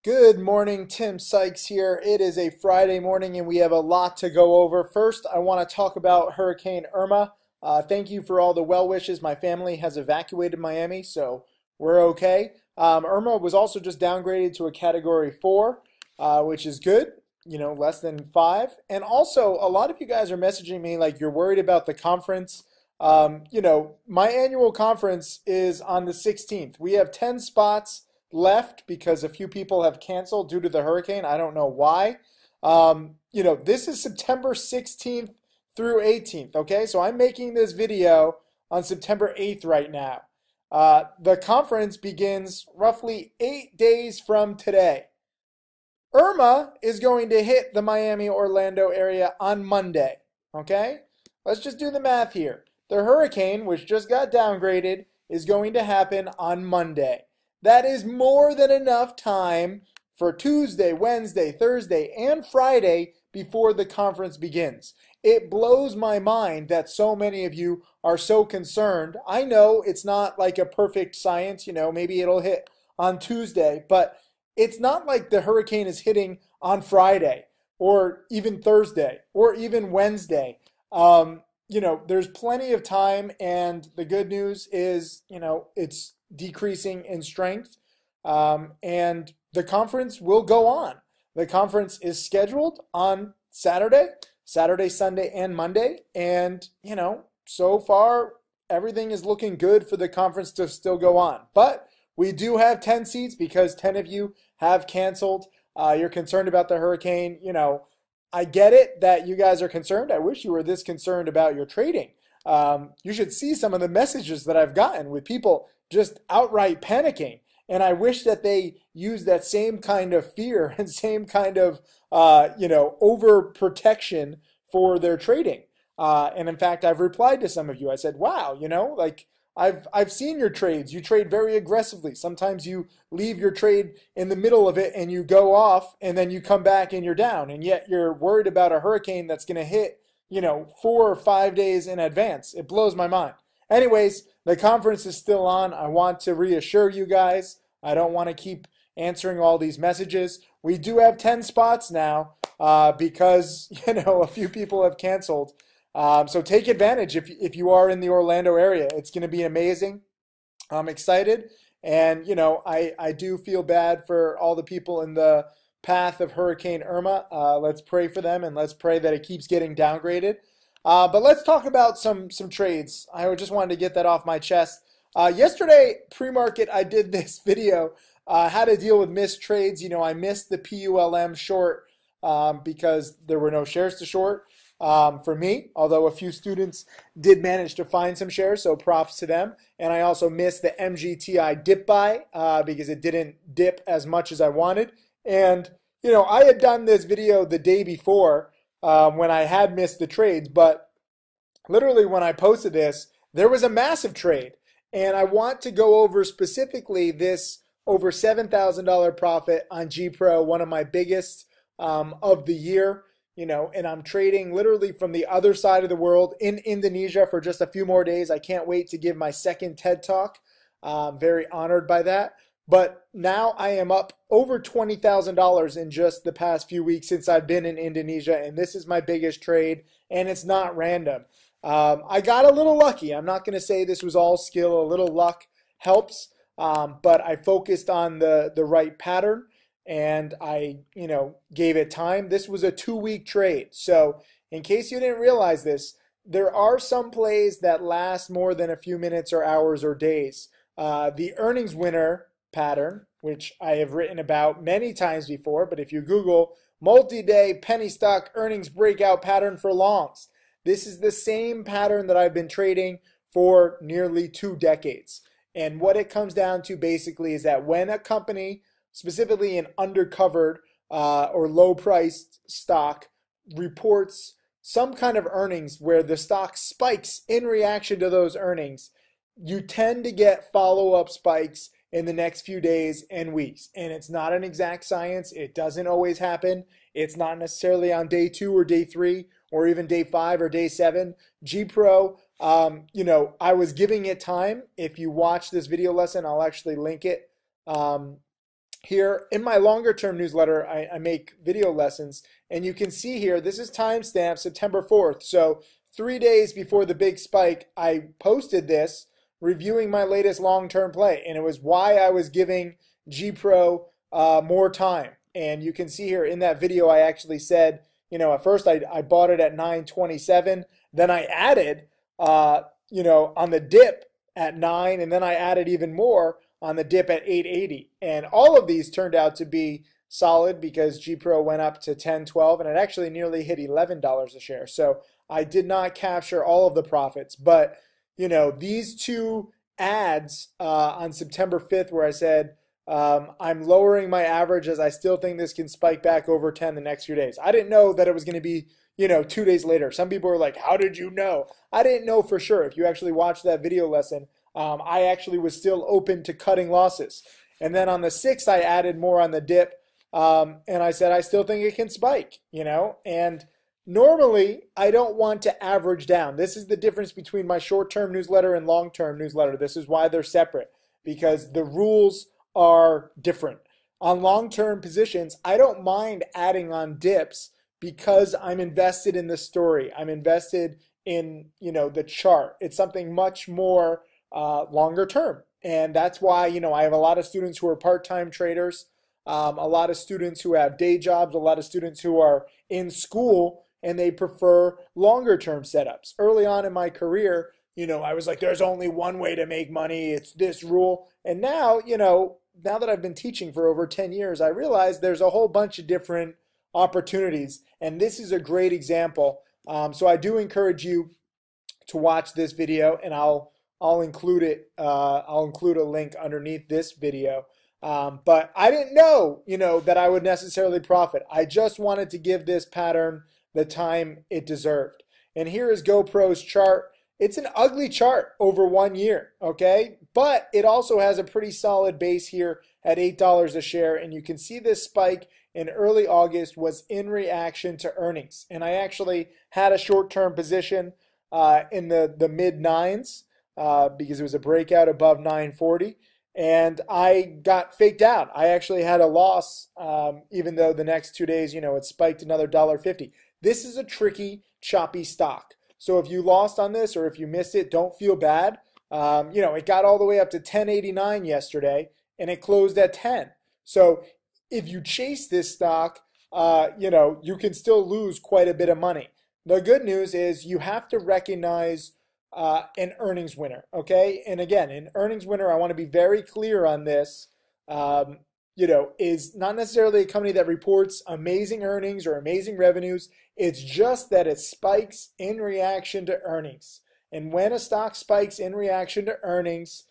Good morning, Tim Sykes here. It is a Friday morning and we have a lot to go over. First, I want to talk about Hurricane Irma. Thank you for all the well wishes. My family has evacuated Miami, so we're okay. Irma was also just downgraded to a Category 4, which is good, less than 5. And also, a lot of you guys are messaging me like you're worried about the conference. My annual conference is on the 16th. We have 10 spots left because a few people have canceled due to the hurricane. I don't know why. This is September 16th through 18th, okay? So I'm making this video on September 8th right now. The conference begins roughly 8 days from today. Irma is going to hit the Miami-Orlando area on Monday, okay? Let's just do the math here. The hurricane, which just got downgraded, is going to happen on Monday. That is more than enough time for Tuesday, Wednesday, Thursday, and Friday before the conference begins. It blows my mind that so many of you are so concerned. I know it's not like a perfect science, maybe it'll hit on Tuesday, but it's not like the hurricane is hitting on Friday or even Thursday or even Wednesday. There's plenty of time, and the good news is, it's decreasing in strength, and the conference will go on. The conference is scheduled on Saturday, Sunday, and Monday, and, so far everything is looking good for the conference to still go on. But we do have 10 seats because 10 of you have canceled. You're concerned about the hurricane. I get it that you guys are concerned. I wish you were this concerned about your trading. You should see some of the messages that I've gotten with people just outright panicking. And I wish that they use that same kind of fear and same kind of, overprotection for their trading. And in fact, I've replied to some of you. I said, wow, I've seen your trades. You trade very aggressively. Sometimes you leave your trade in the middle of it and you go off and then you come back and you're down. And yet you're worried about a hurricane that's going to hit, 4 or 5 days in advance. It blows my mind. Anyways, the conference is still on. I want to reassure you guys. I don't want to keep answering all these messages. We do have 10 spots now because, a few people have canceled. So take advantage if you are in the Orlando area. It's going to be amazing. I'm excited. And, I do feel bad for all the people in the path of Hurricane Irma. Let's pray for them, and let's pray that it keeps getting downgraded. But let's talk about some trades. I just wanted to get that off my chest. Yesterday, pre-market, I did this video, how to deal with missed trades. I missed the PULM short because there were no shares to short. For me, although a few students did manage to find some shares, so props to them. And I also missed the MGTI dip buy because it didn't dip as much as I wanted. And, I had done this video the day before when I had missed the trades, but literally when I posted this, there was a massive trade. And I want to go over specifically this over $7,000 profit on GPro, one of my biggest of the year. And I'm trading literally from the other side of the world in Indonesia for just a few more days. I can't wait to give my second TED Talk. I'm very honored by that. But now I am up over $20,000 in just the past few weeks since I've been in Indonesia, and this is my biggest trade, and it's not random. I got a little lucky. I'm not going to say this was all skill. A little luck helps, but I focused on the right pattern. And I, gave it time. This was a 2-week trade. So in case you didn't realize this, there are some plays that last more than a few minutes or hours or days. The earnings winner pattern, which I have written about many times before, but if you Google multi-day penny stock earnings breakout pattern for longs, this is the same pattern that I've been trading for nearly 2 decades. And what it comes down to basically is that when a company, specifically an undercovered or low-priced stock, reports some kind of earnings where the stock spikes in reaction to those earnings, you tend to get follow-up spikes in the next few days and weeks. And it's not an exact science. It doesn't always happen. It's not necessarily on day 2 or day 3 or even day 5 or day 7. GPro, I was giving it time. If you watch this video lesson, I'll actually link it here in my longer term newsletter, I make video lessons, and you can see here, this is timestamp September 4th. So 3 days before the big spike, I posted this reviewing my latest long-term play, and it was why I was giving GPro more time. And you can see here in that video, I actually said, at first I bought it at 927, then I added, on the dip at 9, and then I added even more on the dip at 880. And all of these turned out to be solid because GPro went up to 10, 12, and it actually nearly hit $11 a share. So I did not capture all of the profits, but these two ads on September 5th where I said, I'm lowering my average as I still think this can spike back over 10 the next few days. I didn't know that it was going to be, 2 days later. Some people were like, how did you know? I didn't know for sure. If you actually watched that video lesson, I actually was still open to cutting losses. And then on the 6th, I added more on the dip. And I said, I still think it can spike, and normally I don't want to average down. This is the difference between my short-term newsletter and long-term newsletter. This is why they're separate, because the rules are different. On long-term positions, I don't mind adding on dips because I'm invested in the story. I'm invested in, the chart. It's something much more longer term. And that's why, I have a lot of students who are part-time traders, a lot of students who have day jobs, a lot of students who are in school, and they prefer longer term setups. Early on in my career, I was like, there's only one way to make money. It's this rule. And now, now that I've been teaching for over 10 years, I realize there's a whole bunch of different opportunities. And this is a great example. So I do encourage you to watch this video, and I'll include it. I'll include a link underneath this video. But I didn't know, that I would necessarily profit. I just wanted to give this pattern the time it deserved. And here is GoPro's chart. It's an ugly chart over 1 year, okay? But it also has a pretty solid base here at $8 a share. And you can see this spike in early August was in reaction to earnings. And I actually had a short-term position in the mid-9s because it was a breakout above 940. And I got faked out. I actually had a loss, even though the next 2 days, it spiked another $1.50. This is a tricky, choppy stock. So if you lost on this or if you missed it, don't feel bad. It got all the way up to 1089 yesterday, and it closed at 10. So if you chase this stock, you can still lose quite a bit of money. The good news is you have to recognize an earnings winner, okay? And again, an earnings winner, I want to be very clear on this, is not necessarily a company that reports amazing earnings or amazing revenues. It's just that it spikes in reaction to earnings. And when a stock spikes in reaction to earnings,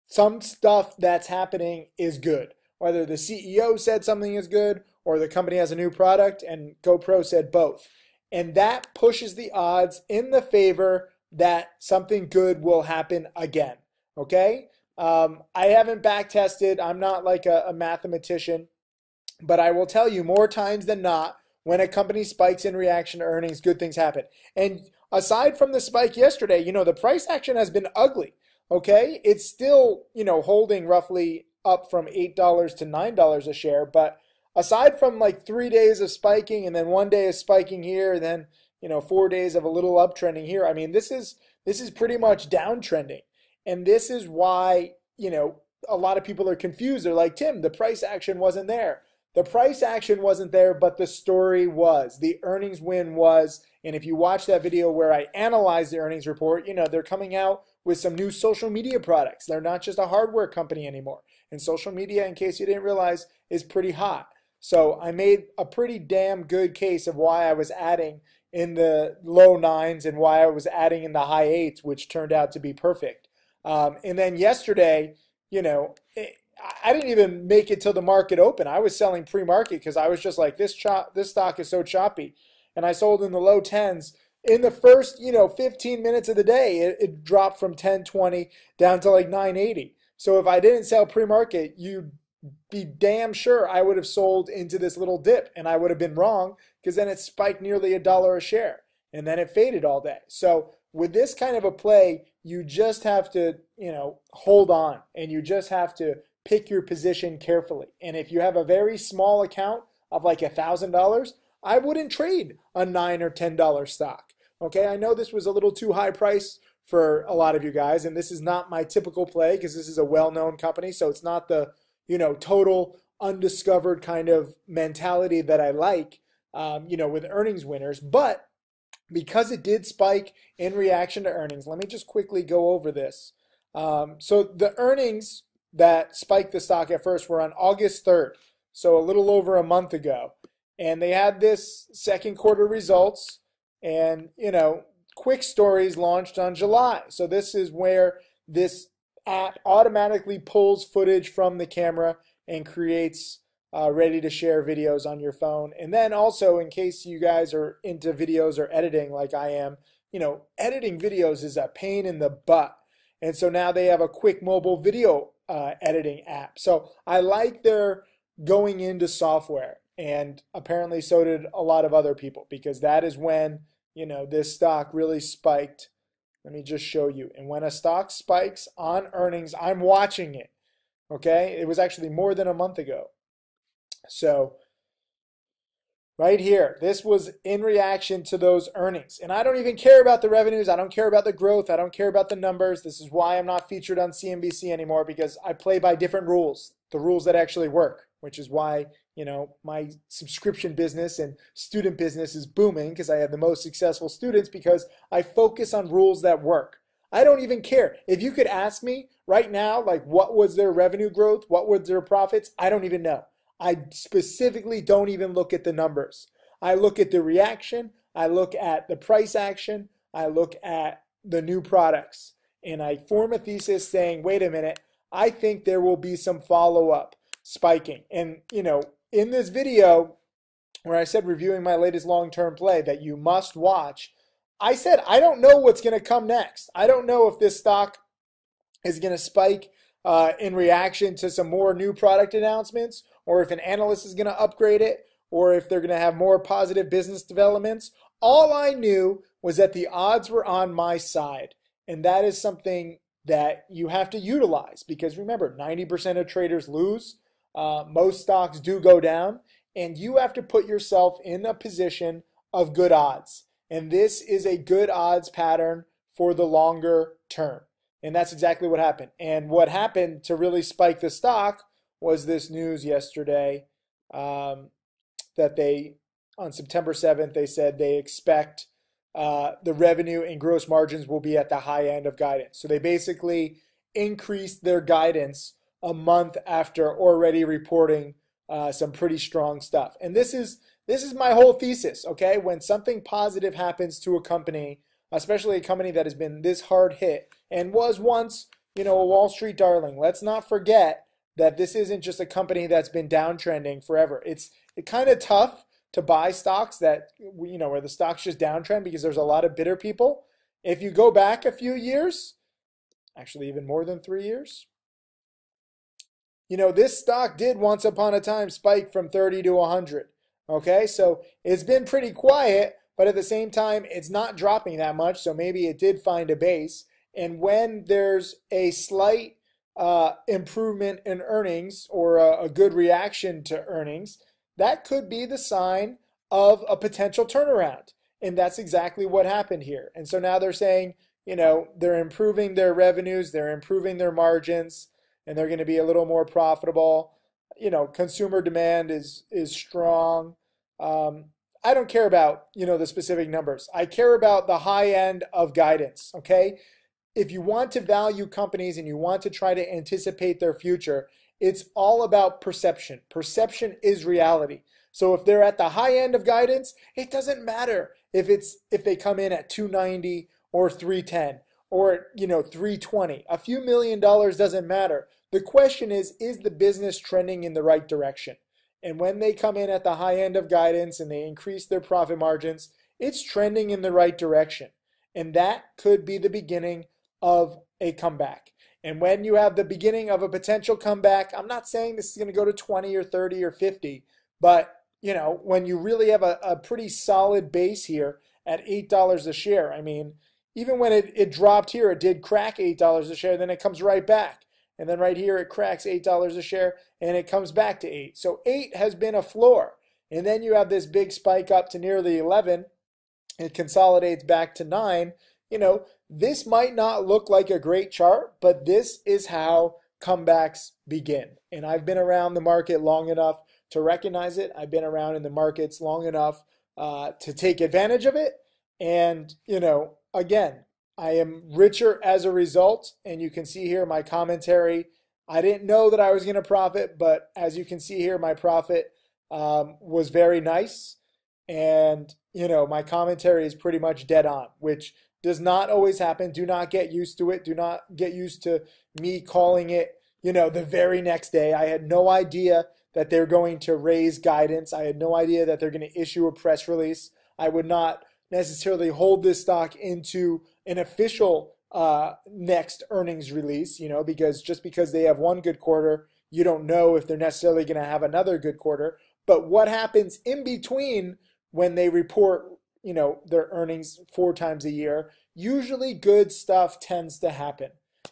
some stuff that's happening is good. Whether the CEO said something is good or the company has a new product, and GoPro said both. And that pushes the odds in the favor that something good will happen again, okay? I haven't back tested. I'm not like a mathematician, but I will tell you more times than not, when a company spikes in reaction to earnings, good things happen. And aside from the spike yesterday, the price action has been ugly, okay? It's still, holding roughly up from $8 to $9 a share, but aside from like 3 days of spiking and then 1 day of spiking here, and then 4 days of a little uptrending here. I mean, this is pretty much downtrending. And this is why, a lot of people are confused. They're like, Tim, the price action wasn't there. The price action wasn't there, but the story was. The earnings win was. And if you watch that video where I analyze the earnings report, they're coming out with some new social media products. They're not just a hardware company anymore. And social media, in case you didn't realize, is pretty hot. So I made a pretty damn good case of why I was adding in the low 9s and why I was adding in the high 8s, which turned out to be perfect. And then yesterday, I didn't even make it till the market open. I was selling pre-market because I was just like, this stock is so choppy. And I sold in the low 10s. In the first, 15 minutes of the day, it dropped from 1020 down to like 980. So if I didn't sell pre-market, you'd be damn sure I would have sold into this little dip, and I would have been wrong because then it spiked nearly $1 a share and then it faded all day. So with this kind of a play, you just have to, hold on, and you just have to pick your position carefully. And if you have a very small account of like $1,000, I wouldn't trade a $9 or $10 stock. Okay, I know this was a little too high price for a lot of you guys, and this is not my typical play because this is a well-known company, so it's not the, total undiscovered kind of mentality that I like, with earnings winners. But because it did spike in reaction to earnings, let me just quickly go over this. So the earnings that spiked the stock at first were on August 3rd, so a little over a month ago. And they had this second quarter results, and, Quick Stories launched on July. So this is where this app automatically pulls footage from the camera and creates ready to share videos on your phone. And then also, in case you guys are into videos or editing like I am, editing videos is a pain in the butt. And so now they have a quick mobile video editing app. So I like their going into software. And apparently so did a lot of other people, because that is when, this stock really spiked. Let me just show you. And when a stock spikes on earnings, I'm watching it. Okay? It was actually more than a month ago. So right here, this was in reaction to those earnings. And I don't even care about the revenues. I don't care about the growth. I don't care about the numbers. This is why I'm not featured on CNBC anymore, because I play by different rules, the rules that actually work, which is why, my subscription business and student business is booming, because I have the most successful students, because I focus on rules that work. I don't even care. If you could ask me right now, like, what was their revenue growth? What were their profits? I don't even know. I specifically don't even look at the numbers. I look at the reaction. I look at the price action. I look at the new products. And I form a thesis saying, wait a minute, I think there will be some follow-up spiking. And, in this video where I said reviewing my latest long-term play that you must watch, I said I don't know what's going to come next. I don't know if this stock is going to spike in reaction to some more new product announcements, or if an analyst is going to upgrade it, or if they're going to have more positive business developments. All I knew was that the odds were on my side. And that is something that you have to utilize, because remember, 90% of traders lose. Most stocks do go down, and you have to put yourself in a position of good odds. And this is a good odds pattern for the longer term. And that's exactly what happened. And what happened to really spike the stock was this news yesterday that on September 7th, they said they expect the revenue and gross margins will be at the high end of guidance. So they basically increased their guidance a month after already reporting some pretty strong stuff. And this is my whole thesis, okay? When something positive happens to a company, especially a company that has been this hard hit and was once, a Wall Street darling, let's not forget that this isn't just a company that's been downtrending forever. It's kind of tough to buy stocks that, where the stock's just downtrend, because there's a lot of bitter people. If you go back a few years, actually even more than 3 years, this stock did once upon a time spike from 30 to 100. Okay, so it's been pretty quiet, but at the same time, it's not dropping that much, so maybe it did find a base. And when there's a slight improvement in earnings, or a good reaction to earnings, that could be the sign of a potential turnaround. And that's exactly what happened here. And so now they're saying, they're improving their revenues, they're improving their margins, and they're going to be a little more profitable. Consumer demand is strong. I don't care about, the specific numbers. I care about the high end of guidance, okay? If you want to value companies and you want to try to anticipate their future, it's all about perception. Perception is reality. So if they're at the high end of guidance, it doesn't matter if they come in at 290 or 310 or 320. A few $1 million doesn't matter. The question is the business trending in the right direction? And when they come in at the high end of guidance and they increase their profit margins, it's trending in the right direction. And that could be the beginning of a comeback. And when you have the beginning of a potential comeback, I'm not saying this is going to go to 20 or 30 or 50, but when you really have a pretty solid base here at $8 a share, I mean, even when it dropped here, it did crack $8 a share, then it comes right back. and then right here it cracks $8 a share, and it comes back to 8. So 8 has been a floor. And then you have this big spike up to nearly 11. It consolidates back to 9. This might not look like a great chart, but this is how comebacks begin. And I've been around the market long enough to recognize it. I've been around in the markets long enough to take advantage of it. And, again, I am richer as a result. And you can see here my commentary. I didn't know that I was going to profit, but as you can see here, my profit was very nice. And, my commentary is pretty much dead on, which does not always happen. Do not get used to it. Do not get used to me calling it, the very next day. I had no idea that they're going to raise guidance. I had no idea that they're going to issue a press release. I would not necessarily hold this stock into an official next earnings release, because just because they have one good quarter, you don't know if they're necessarily going to have another good quarter. But what happens in between when they report, their earnings 4 times a year, usually good stuff tends to happen.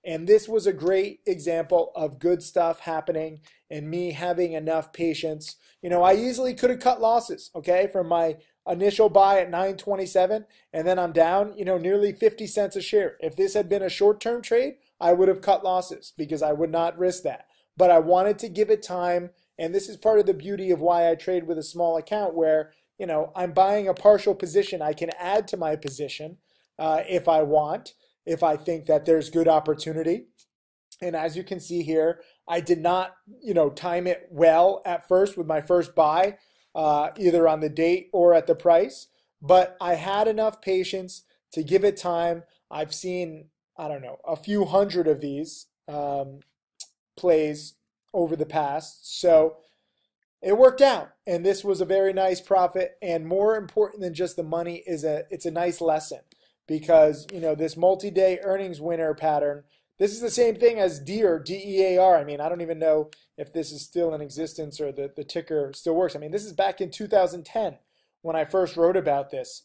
And this was a great example of good stuff happening and me having enough patience. I easily could have cut losses, okay, from my initial buy at 9.27, and then I'm down, nearly 50 cents a share. If this had been a short-term trade, I would have cut losses because I would not risk that. But I wanted to give it time, and this is part of the beauty of why I trade with a small account where, I'm buying a partial position. I can add to my position if I want, if I think that there's good opportunity. And as you can see here, I did not, time it well at first with my first buy, either on the date or at the price, but I had enough patience to give it time. I've seen, a few hundred of these plays over the past. So it worked out, and this was a very nice profit. And more important than just the money it's a nice lesson, because this multi-day earnings winner pattern. This is the same thing as DEAR, DEAR. I don't even know if this is still in existence or the ticker still works. This is back in 2010 when I first wrote about this,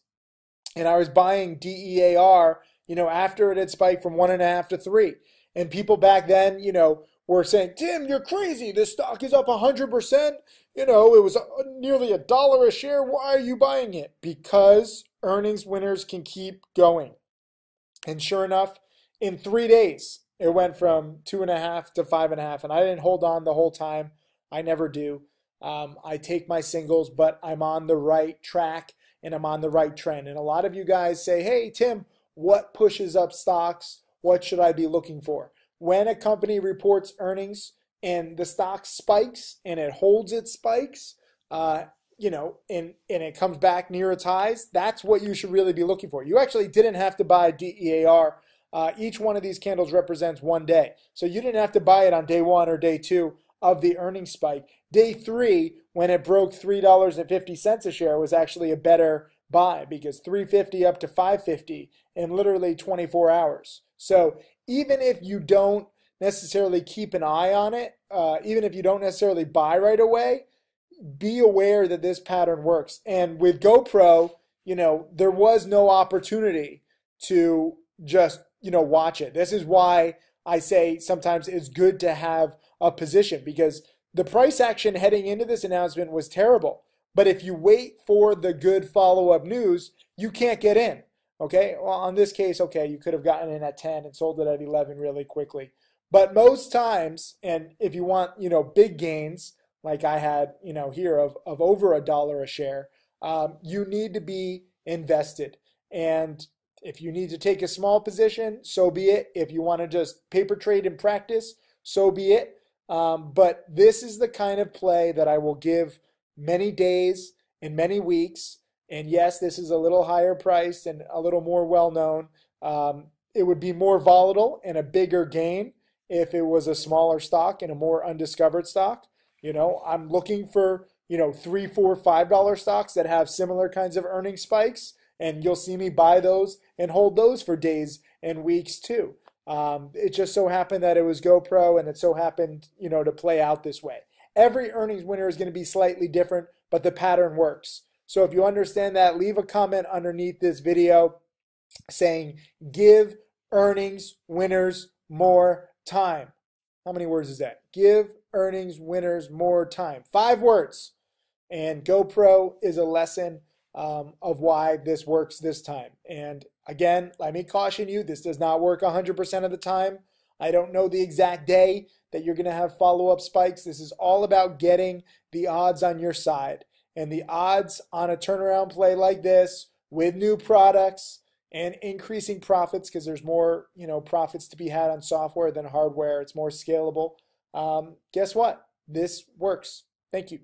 and I was buying DEAR, after it had spiked from 1.5 to 3, and people back then, were saying, Tim, you're crazy. This stock is up 100%. It was nearly $1 a share. Why are you buying it? Because earnings winners can keep going. And sure enough, in 3 days, it went from 2.5 to 5.5. And I didn't hold on the whole time. I never do. I take my singles, but I'm on the right track and I'm on the right trend. And a lot of you guys say, hey, Tim, what pushes up stocks? What should I be looking for? When a company reports earnings and the stock spikes and it holds its spikes, and it comes back near its highs, that's what you should really be looking for. You actually didn't have to buy DEAR. Each one of these candles represents 1 day. So you didn't have to buy it on day 1 or day 2 of the earnings spike. Day 3, when it broke $3.50 a share, was actually a better buy because $3.50 up to $5.50 in literally 24 hours. So even if you don't necessarily keep an eye on it, even if you don't necessarily buy right away, be aware that this pattern works. And with GoPro, there was no opportunity to just, watch it. This is why I say sometimes it's good to have a position, because the price action heading into this announcement was terrible. But if you wait for the good follow-up news, you can't get in. Okay, well, on this case, okay, you could have gotten in at 10 and sold it at 11 really quickly. But most times, and if you want, big gains, like I had, here of over $1 a share, you need to be invested. And if you need to take a small position, so be it. If you want to just paper trade in practice, so be it. But this is the kind of play that I will give many days and many weeks. And yes, this is a little higher priced and a little more well-known. It would be more volatile and a bigger gain if it was a smaller stock and a more undiscovered stock. I'm looking for, $3, $4, $5 stocks that have similar kinds of earnings spikes. And you'll see me buy those and hold those for days and weeks too. It just so happened that it was GoPro, and it so happened, to play out this way. Every earnings winner is going to be slightly different, but the pattern works. So if you understand that, leave a comment underneath this video saying, give earnings winners more time. How many words is that? Give earnings winners more time. 5 words. And GoPro is a lesson of why this works this time. And again, let me caution you, this does not work 100% of the time. I don't know the exact day that you're going to have follow-up spikes. This is all about getting the odds on your side. And the odds on a turnaround play like this with new products and increasing profits, because there's more, profits to be had on software than hardware. It's more scalable. Guess what? This works. Thank you.